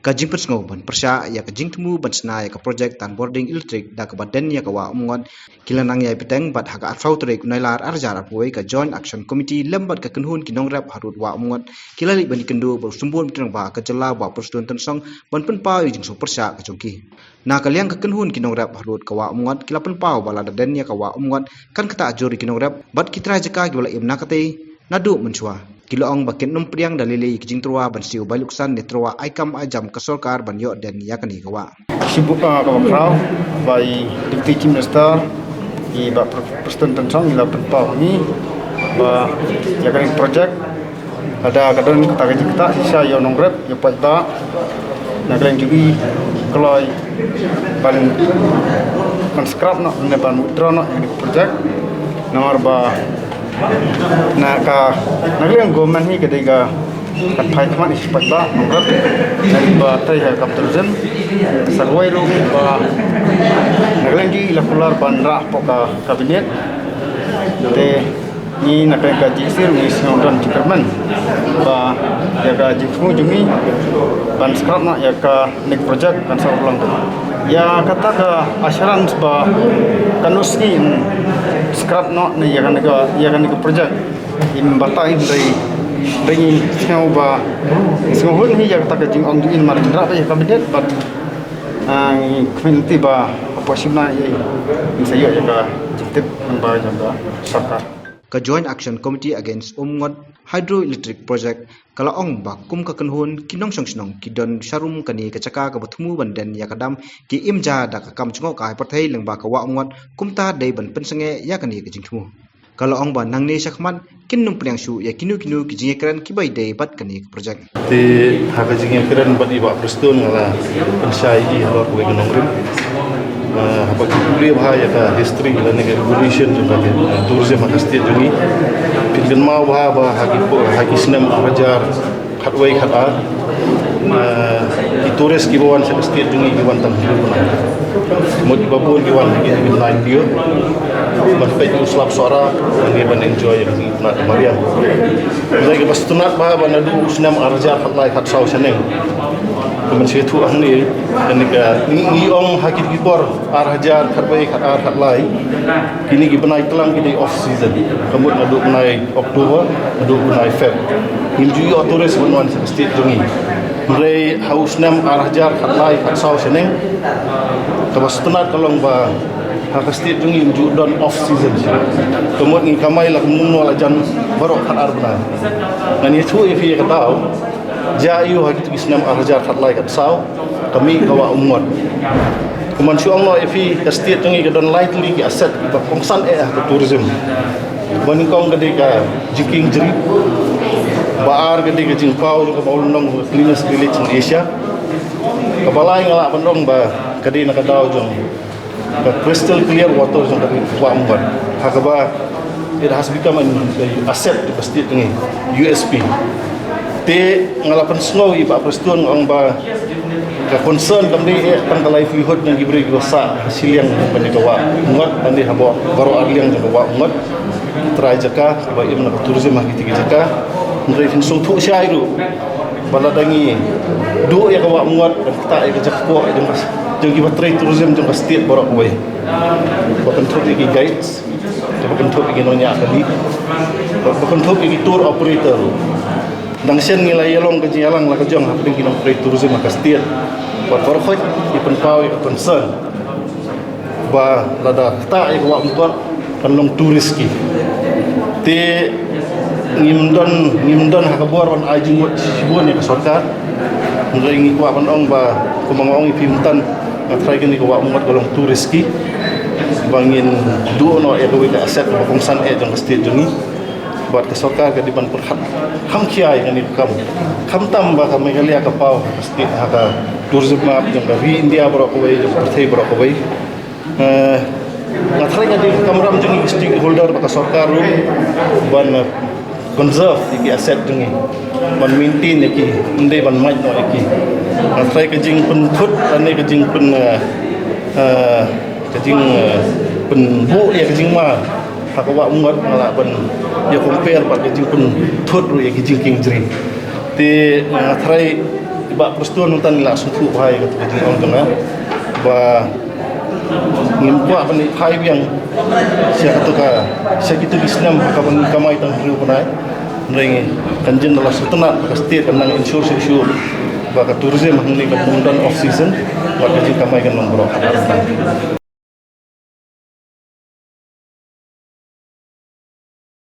ka jingpynsngew ban pyrshah ya ka jingtemu ban sna ya ka project tan boarding electric da ka baden ya ka wa umngot kilanang ya Bteng bat haka atfau trek nailar arjar apoi ka joint action committee lembat ka kenhun kinong rap harut wa umngot kilali ban kendu ba sumbun bitrang ba ka jela ba persatuan tensong ban penpau jing so pyrshah ka jongki na kaliang ka kenhun kinong rap harut ka wa umngot kila penpau bala daden ya ka wa umngot kan kata ajuri kinong rap bat kitra jaka gibala imna kate nadu menchua Kiloong bakin numpriang dalili kijing truwa ban siu baluksan ni truwa aikam ajam ke sorkar ban yo dan yakani kawa. Sibuk kawakrau by Deputy Chief Minister di ba Presiden Tensong ila penpau ni ba yakani project ada kadang kata kita sisa yo nongrep yo pada nak lain juga kalau ban scrap nak ban withdraw nak project nomor ba nak yang government ni ketika kat teman ispat ba mengkat dari ba tai kapten sagwai ru ba naglangi la kular bandra poka kabinet te ni nak gaji sir ni singdon chairman ba ya gaji fu jumi ban scrap nak ya ka nek project kan sa ulang ya kata ka assurance ba kanus ni scrap no ni ya kan ke project im batai dari singau ba singau ni ya kata ka jing ong in mar dra ya kabinet bat community ba posibna ya saya ya ka tip ba jaga sarkar ka Joint Action Committee Against Umngot Hydro Electric Project kala ong ba kum ka kenhun kinong songsnong kidon sharum kani ka chaka ka bthmu banden ya kadam ki imja da ka kam chungo ka pathai lengba ka wa umngot kumta dei ban pensenge ya kani ka jingthmu kala ong ba nangni sakman kinnum priangshu ya kinu ki jingekran ki bai dei bat kani ka project te ha ka jingekran bat iba prestun ngala pensai ji halor ku genong rim apa kubli bahaya ka history la nega evolution juga tourism ka state jungi pingan mau bahaya haki senam ajar khatwai khata tourist ki bawan sa state jungi ki wan tam mo di babon ki wan ki nine dia ban pai tu slap suara ngi ban enjoy ki tunat maria lagi pas tunat bahaya ban adu senam ajar khatlai khat sau seneng kemen situ ahli kenika ni ong hakit kipor arhajar khatbai khatar khatlai kini gi benai telang kini off season kemud adu benai Oktober adu benai Feb himju yo tourist bonwan state jungi mulai haus nam arhajar khatlai khatsau seneng tabas tunat kalong ba hak state jungi himju don off season kemud ni kamai la kemun wala jan barok khatar benai ngani thu ifi katau Jayu hagi isnam arhajar khatlai kat sau kami kawa umngot kuman syuang no ifi state tungi kedon lightly ki asset ba kongsan ke tourism bani kong gede ka jiking jeri baar gede ka jingpau ka baulnong cleanest village in Asia kabalai ngala bandong ba kadi nak daw jong ka crystal clear water jong kadi wa umngot hakaba it has become an asset to state tungi USP te ngalapan snow iba perstuan ang ba ka concern kami tang livelihood ng gibri gosa siliang panikawa ngot andi habo baro agliang jaka ngot try jaka ba ibna tourism hagi jaka ndai fin sung thu shairu baladangi do ya kawa ngot ta ya jakpo jeng giba trade tourism jeng state baro way bakan thu gi guides bakan thu gi nonya kali bakan thu gi tour operator nang sen ngilai yalong ke jalang la kejong haping kinong trade tourism ka state buat korkhot ipen pau ka concern ba lada ta i wa mtor kanlong turis ki te ngimdon hakabor on ajing wat sibon ka sarkar ngi kwa panong ba kumangong ipimtan atray kini ko wa umot kalong turis ki bangin duono e ko ka asset ko kongsan e jong state jungi buat kesoka ke diban perhat kam kiai ngani kam tamba ka megalia ka pau pasti haka tourism map jong dari India bro ko jong perthai bro ko ngathrai ngadi kamram jong stakeholder ka sarkar ru ban conserve iki asset jong ban maintain iki inde ban maj no iki ngathrai ka jing pen thut ane ka jing pen ka jing pen bu ya ka jing ma hakawa umngot ngala ban ya compare pat jing pun thot ru ya jing king jri te thrai ba persetujuan nonton nila suatu bahaya kata orang kena ba ngim kuat bani hai yang saya kata saya kita Islam kapan kamai tang hiu panai ngai kanjen dalam setengah state kanang insure ba ka tourism hangni ka off season ba ka kamai kan nomor